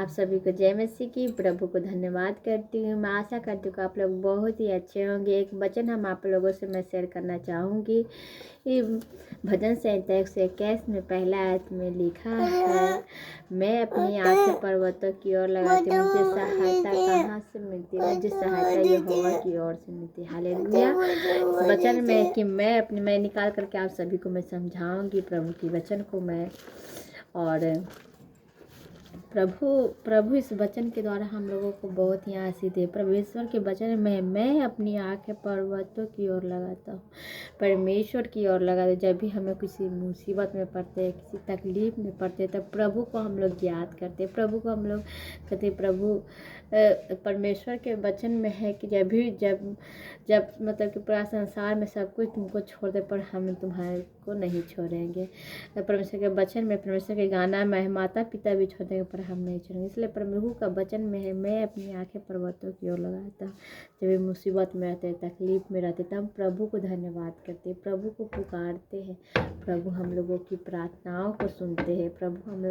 आप सभी को जय मसीह की। प्रभु को धन्यवाद करती हूँ। मैं आशा करती हूँ कि आप लोग बहुत ही अच्छे होंगे। एक वचन हम आप लोगों से मैं शेयर करना चाहूँगी। ये भजन संहिता 121 में पहला आयत में लिखा है, मैं अपनी आँखें पर्वतों की ओर लगाती हूँ, मुझे सहायता कहाँ से मिलती है? मुझे सहायता यहोवा की ओर से मिलती है। हालेलुया। इस वचन में कि मैं निकाल करके आप सभी को मैं समझाऊंगी प्रभु की वचन को मैं। और प्रभु इस वचन के द्वारा हम लोगों को बहुत ही आशीष दे। परमेश्वर के वचन में मैं अपनी आँखें पर्वतों की ओर लगाता हूँ, परमेश्वर की ओर लगाते। जब भी हमें किसी मुसीबत में पड़ते हैं, किसी तकलीफ में पड़ते हैं, तब प्रभु को हम लोग याद करते हैं, प्रभु को हम लोग कहते हैं। प्रभु परमेश्वर के वचन में है कि जब मतलब कि पूरा संसार में सब कुछ तुमको छोड़ दे, पर हम तुम्हारे को नहीं छोड़ेंगे। परमेश्वर के वचन में, परमेश्वर के गाना में, माता पिता भी छोड़ देंगे पर हम नहीं छोड़ेंगे। इसलिए प्रभु का वचन में है, मैं अपनी आंखें पर्वतों की ओर लगाता हूँ। जब भी मुसीबत में रहते, तकलीफ में रहते, तब हम प्रभु को धन्यवाद करते हैं, प्रभु को पुकारते हैं। प्रभु हम लोगों की प्रार्थनाओं को सुनते हैं, प्रभु हम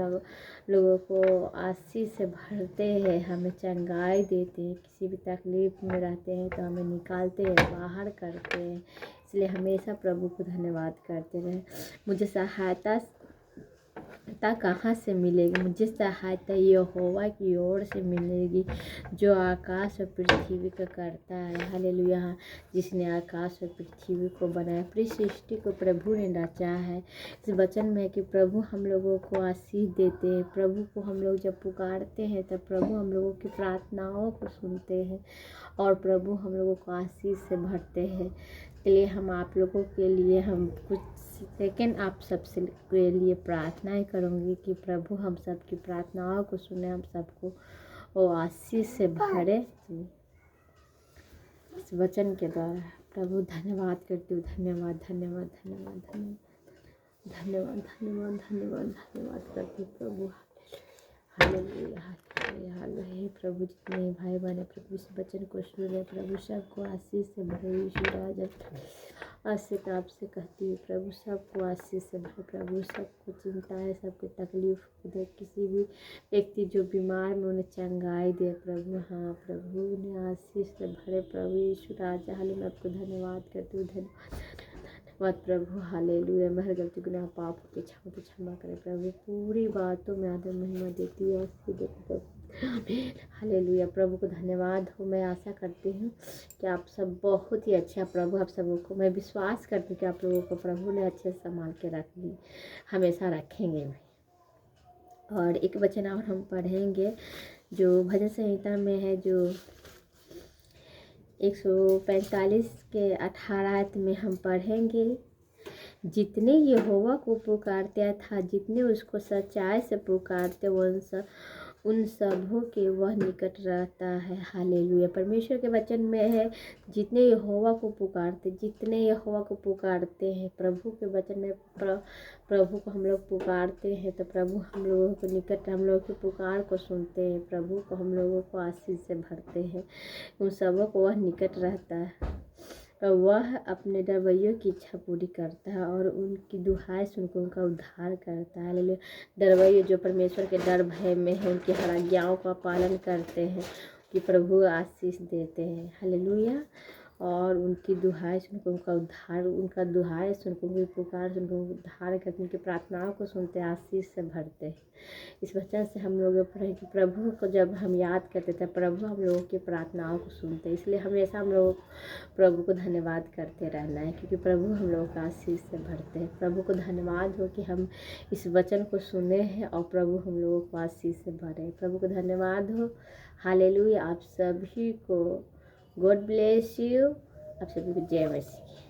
लोगों को आशीष से भरते हैं, हमें चंगाई देते हैं। किसी भी तकलीफ में रहते हैं तो हमें निकालते हैं, बाहर करते हैं। इसलिए हमेशा प्रभु को धन्यवाद करते रहें। मुझे सहायता कहाँ से मिलेगी? मुझे सहायता यहोवा की ओर से मिलेगी, जो आकाश और पृथ्वी का करता है। हालेलुया। जिसने आकाश और पृथ्वी को बनाया, पूरी सृष्टि को प्रभु ने रचा है। इस वचन में है कि प्रभु हम लोगों को आशीष देते हैं। प्रभु को हम लोग जब पुकारते हैं तब प्रभु हम लोगों की प्रार्थनाओं को सुनते हैं और प्रभु हम लोगों को आशीष से भरते हैं। इसलिए हम आप लोगों के लिए हम कुछ सेकेंड आप सबसे के लिए प्रार्थनाएं करूँगी कि प्रभु हम सबकी प्रार्थनाओं को सुने, हम सबको वो आशीष से भरे। इस वचन के द्वारा प्रभु धन्यवाद करती हूँ। धन्यवाद धन्यवाद धन्यवाद धन्यवाद धन्यवाद धन्यवाद धन्यवाद धन्यवाद करती हूँ प्रभु। Hallelujah hallelujah hallelujah. प्रभु जितने भाई बहन प्रभु इस वचन को सुन रहे, प्रभु सबको आशीष से भरे। यीशु राजा आज से आपसे कहती हूँ, प्रभु सबको आशीष से भरे। प्रभु सबको चिंता है, सबकी तकलीफ दे। किसी भी व्यक्ति जो बीमार में उन्हें चंगाई दे प्रभु। हाँ प्रभु उन्हें आशीष से भरे। प्रभु यीशु राजा हालेलुया। मैं आपको धन्यवाद करती हूँ। धन्यवाद प्रभु। हालेलुया। मैं हर गलती गुनाह पाप की क्षमा करें प्रभु। पूरी बातों में आदर महिमा देती है प्रभु। हालेलुया। प्रभु को धन्यवाद हो। मैं आशा करती हूँ कि आप सब बहुत ही अच्छा प्रभु आप सबों को, मैं विश्वास करती हूँ कि आप लोगों को प्रभु ने अच्छे से संभाल के रख ली, हमेशा रखेंगे भी। और एक वचन और हम पढ़ेंगे जो भजन संहिता में है, जो 145 के 18 आयत में हम पढ़ेंगे। जितने यहोवा को पुकारते था, जितने उसको सच्चाई से पुकारते, उन सबों के वह निकट रहता है। हालेलुया। परमेश्वर के वचन में है, जितने यहोवा को पुकारते, जितने यहोवा को पुकारते हैं। प्रभु के वचन में प्रभु को हम लोग पुकारते हैं तो प्रभु हम लोगों को निकट, हम लोगों की पुकार को सुनते हैं। प्रभु को हम लोगों को आशीष से भरते हैं। उन सबों को वह निकट रहता है। वह अपने डरवैयों की इच्छा पूरी करता है और उनकी दुहाई सुनकर उनका उद्धार करता है। हालेलुया। डरवैये जो परमेश्वर के डर भय में है, उनकी हर आज्ञाओं का पालन करते हैं, कि प्रभु आशीष देते हैं। हालेलुया। और उनकी दुहाई सुनकर उनका उद्धार, उनका दुहाई सुनकर, उनकी पुकार सुनकर उद्धार करते, उनकी प्रार्थनाओं को सुनते, आशीष से भरते हैं। इस वचन से हम लोग पढ़े कि प्रभु को जब हम याद करते थे, प्रभु हम लोगों की प्रार्थनाओं को सुनते। इसलिए हमेशा हम लोग प्रभु को धन्यवाद करते रहना है, क्योंकि प्रभु हम लोगों का आशीष से भरते हैं। प्रभु को धन्यवाद हो कि हम इस वचन को सुने हैं और प्रभु हम लोगों को आशीष से भरे। प्रभु को धन्यवाद हो। हालेलुया। आप सभी को गॉड ब्लेस यू। आप सभी को जय मसीह।